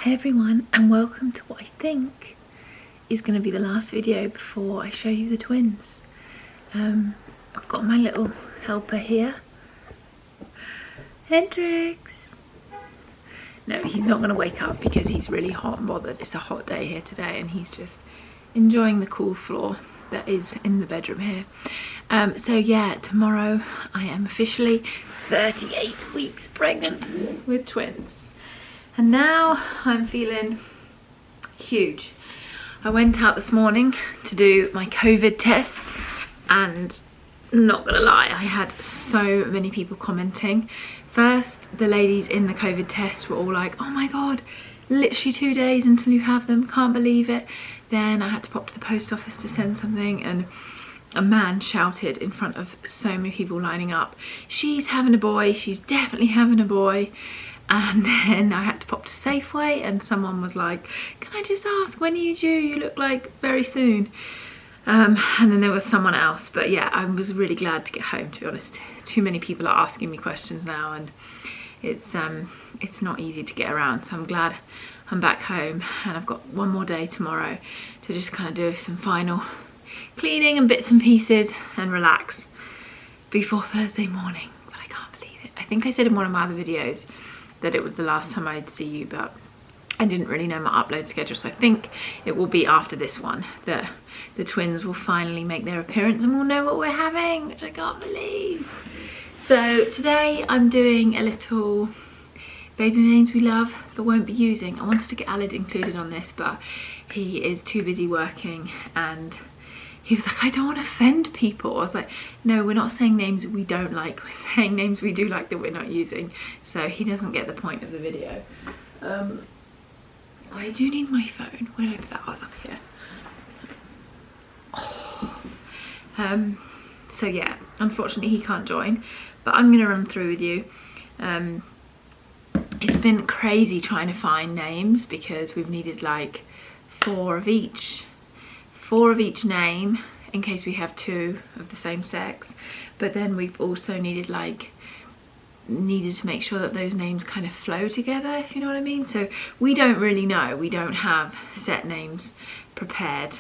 Hi everyone, and welcome to what I think is going to be the last video before I show you the twins. I've got my little helper here, Hendrix. No, he's not going to wake up because he's really hot and bothered. It's a hot day here today and he's just enjoying the cool floor that is in the bedroom here. So yeah, tomorrow I am officially 38 weeks pregnant with twins. And now I'm feeling huge. I went out this morning to do my COVID test and not gonna lie, I had so many people commenting. First, the ladies in the COVID test were all like, oh my God, literally 2 days until you have them, can't believe it. Then I had to pop to the post office to send something and a man shouted in front of so many people lining up, she's having a boy, she's definitely having a boy. And then I had to pop to Safeway and someone was like, can I just ask, when are you due? You look like very soon. And then there was someone else, but yeah, I was really glad to get home, to be honest. Too many people are asking me questions now and it's not easy to get around, so I'm glad I'm back home. And I've got one more day tomorrow to just kind of do some final cleaning and bits and pieces and relax before Thursday morning. But I can't believe it. I think I said in one of my other videos that it was the last time I'd see you, but I didn't really know my upload schedule, so I think it will be after this one that the twins will finally make their appearance and we'll know what we're having, which I can't believe. So today I'm doing a little baby names we love but won't be using. I wanted to get Aled included on this, but he is too busy working and he was like, I don't want to offend people. I was like, no, we're not saying names we don't like, we're saying names we do like that we're not using. So he doesn't get the point of the video. I do need my phone. Where did I put that? I was up here. Oh. So yeah, unfortunately he can't join, but I'm gonna run through with you. It's been crazy trying to find names because we've needed like four of each name in case we have two of the same sex, but then we've also needed to make sure that those names kind of flow together, if you know what I mean. So we don't really know, we don't have set names prepared.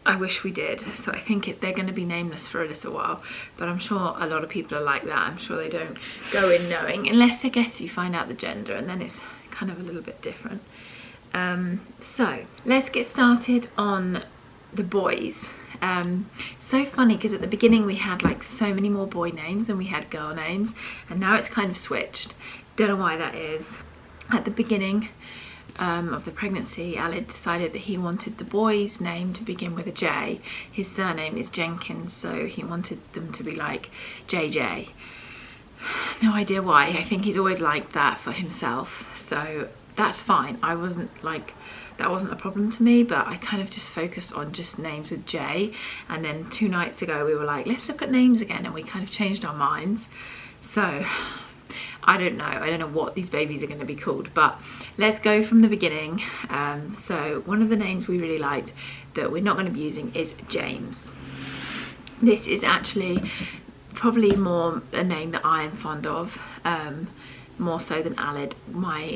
I wish we did, so I think they're going to be nameless for a little while, but I'm sure a lot of people are like that. I'm sure they don't go in knowing, unless I guess you find out the gender and then it's kind of a little bit different. So let's get started on the boys. So funny because at the beginning we had like so many more boy names than we had girl names, and now it's kind of switched. Don't know why that is. At the beginning of the pregnancy, Aled decided that he wanted the boy's name to begin with a J. His surname is Jenkins, so he wanted them to be like JJ. No idea why. I think he's always liked that for himself, so that's fine. I wasn't like, that wasn't a problem to me, but I kind of just focused on just names with J. And then 2 nights ago we were like, let's look at names again, and we kind of changed our minds. So I don't know what these babies are going to be called, but let's go from the beginning. So one of the names we really liked that we're not going to be using is James. This is actually probably more a name that I am fond of, more so than Aled.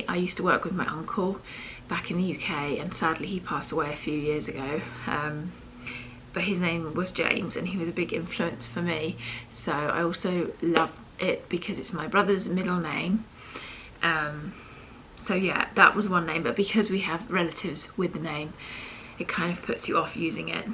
I used to work with my uncle back in the UK and sadly he passed away a few years ago, but his name was James and he was a big influence for me, so I also love it because it's my brother's middle name. So yeah, that was one name, but because we have relatives with the name, it kind of puts you off using it.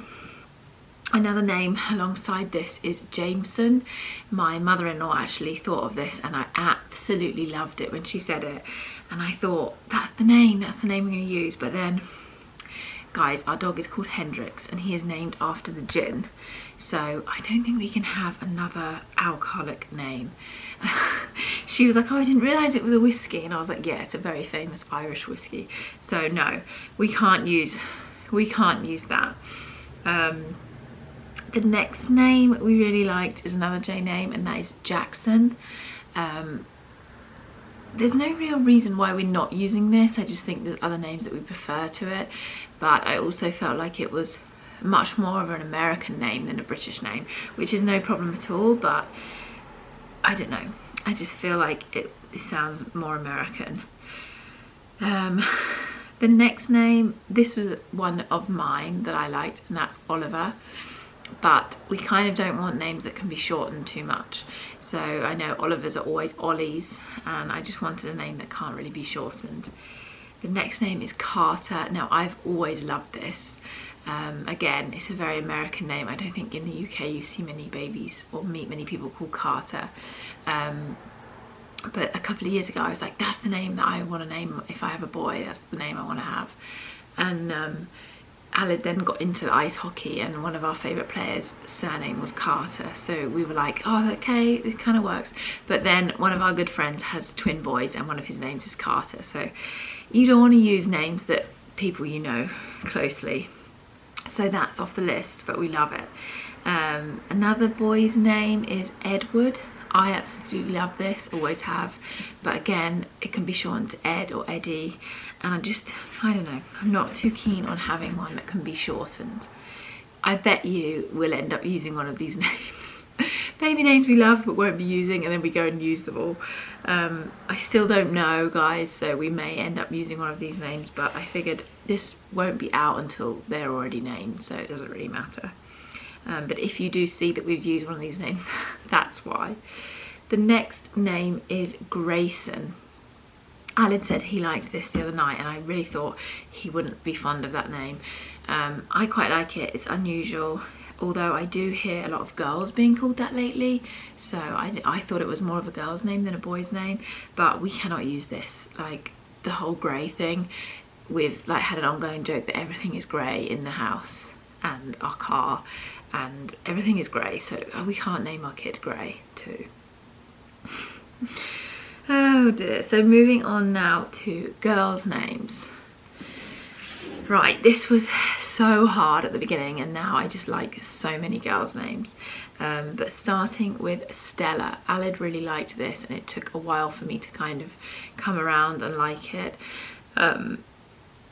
Another name alongside this is Jameson. My mother-in-law actually thought of this and I absolutely loved it when she said it, and I thought that's the name I'm going to use. But then guys, our dog is called Hendrix and he is named after the gin, so I don't think we can have another alcoholic name. She was like, oh, I didn't realize it was a whiskey, and I was like, yeah, it's a very famous Irish whiskey, so no, we can't use that. The next name we really liked is another J name, and that is Jackson. There's no real reason why we're not using this. I just think there's other names that we prefer to it, but I also felt like it was much more of an American name than a British name, which is no problem at all, but I don't know, I just feel like it sounds more American. The next name, this was one of mine that I liked, and that's Oliver. But we kind of don't want names that can be shortened too much. So I know Olivers are always Ollies, and I just wanted a name that can't really be shortened. The next name is Carter. Now, I've always loved this. Again, it's a very American name. I don't think in the UK you see many babies or meet many people called Carter. But a couple of years ago I was like, that's the name that I want to name if I have a boy, that's the name I want to have. And Aled then got into ice hockey, and one of our favourite players' surname was Carter, so we were like, oh, okay, it kind of works. But then one of our good friends has twin boys, and one of his names is Carter, so you don't want to use names that people you know closely. So that's off the list, but we love it. Another boy's name is Edward. I absolutely love this, always have, but again, it can be shortened to Ed or Eddie, and I don't know, I'm not too keen on having one that can be shortened. I bet you will end up using one of these names. Baby names we love but won't be using, and then we go and use them all. I still don't know, guys, so we may end up using one of these names, but I figured this won't be out until they're already named, so it doesn't really matter. But if you do see that we've used one of these names, that's why. The next name is Grayson. Aled said he liked this the other night, and I really thought he wouldn't be fond of that name. I quite like it. It's unusual, although I do hear a lot of girls being called that lately, so I thought it was more of a girl's name than a boy's name. But we cannot use this, like the whole grey thing. We've like had an ongoing joke that everything is grey in the house and our car, and everything is grey, so we can't name our kid Grey too. Oh dear. So moving on now to girls' names. Right, this was so hard at the beginning, and now I just like so many girls' names. But starting with Stella, Aled really liked this, and it took a while for me to kind of come around and like it.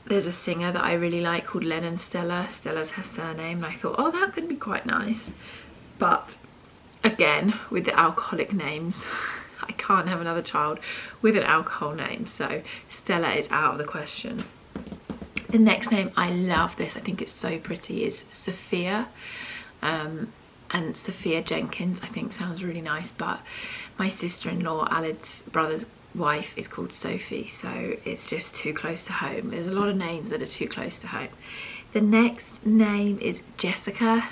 There's a singer that I really like called Lennon Stella. Stella's her surname, and I thought, oh, that could be quite nice. But again, with the alcoholic names, I can't have another child with an alcohol name, so Stella is out of the question. The next name, I love this, I think it's so pretty, is Sophia. And Sophia Jenkins I think sounds really nice, but my sister-in-law, Aled's brother's wife, is called Sophie, so it's just too close to home. There's a lot of names that are too close to home. The next name is Jessica.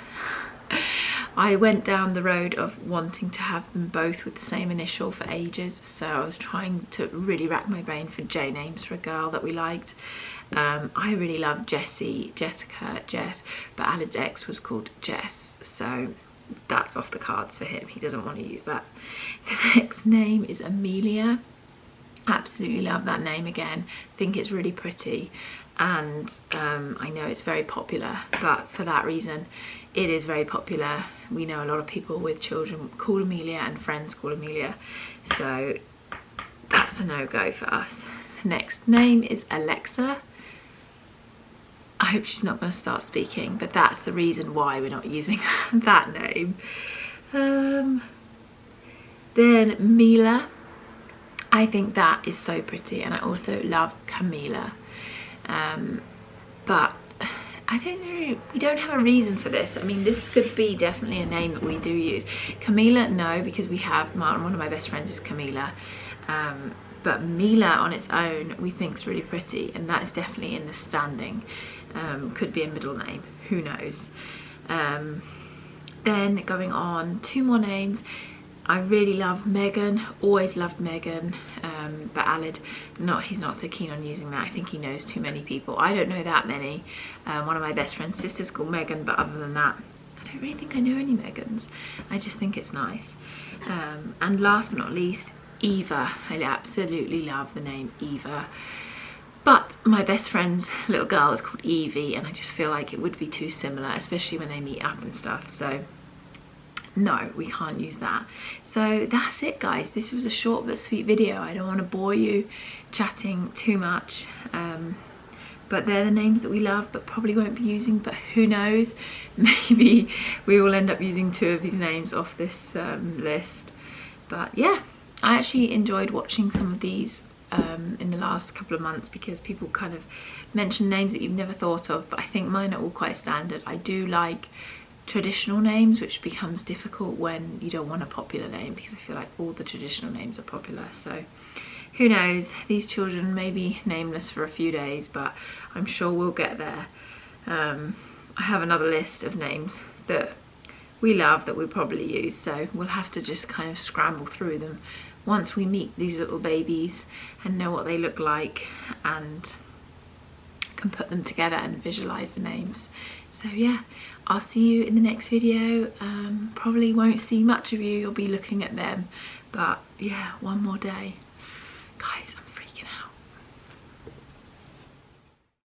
I went down the road of wanting to have them both with the same initial for ages, so I was trying to really rack my brain for J names for a girl that we liked. I really love Jessie, Jessica, Jess, but Aled's ex was called Jess, so that's off the cards for him. He doesn't want to use that. The next name is Amelia. Absolutely love that name again. Think it's really pretty, and I know it's very popular, but for that reason it is very popular. We know a lot of people with children called Amelia and friends called Amelia, so that's a no-go for us. The next name is Alexa. I hope she's not going to start speaking, but that's the reason why we're not using that name. Then Mila. I think that is so pretty, and I also love Camila. But I don't know, we don't have a reason for this. I mean, this could be definitely a name that we do use. Camila, no, because we have, one of my best friends is Camila. But Mila on its own we think is really pretty, and that is definitely in the standing. Could be a middle name, who knows. Then going on, two more names. I really love Megan, always loved Megan, but Aled, he's not so keen on using that. I think he knows too many people. I don't know that many. One of my best friend's sisters called Megan, but other than that, I don't really think I know any Megans. I just think it's nice. And last but not least, Eva. I absolutely love the name Eva. But my best friend's little girl is called Evie, and I just feel like it would be too similar, especially when they meet up and stuff. So no, we can't use that. So that's it, guys. This was a short but sweet video. I don't want to bore you chatting too much. But they're the names that we love but probably won't be using, but who knows, maybe we will end up using two of these names off this list. But yeah, I actually enjoyed watching some of these in the last couple of months, because people kind of mention names that you've never thought of, but I think mine are all quite standard. I do like traditional names, which becomes difficult when you don't want a popular name, because I feel like all the traditional names are popular. So who knows, these children may be nameless for a few days, but I'm sure we'll get there. I have another list of names that we love that we'll probably use, so we'll have to just kind of scramble through them once we meet these little babies and know what they look like and can put them together and visualize the names. So yeah, I'll see you in the next video. Probably won't see much of you, you'll be looking at them, but yeah, one more day. Guys, I'm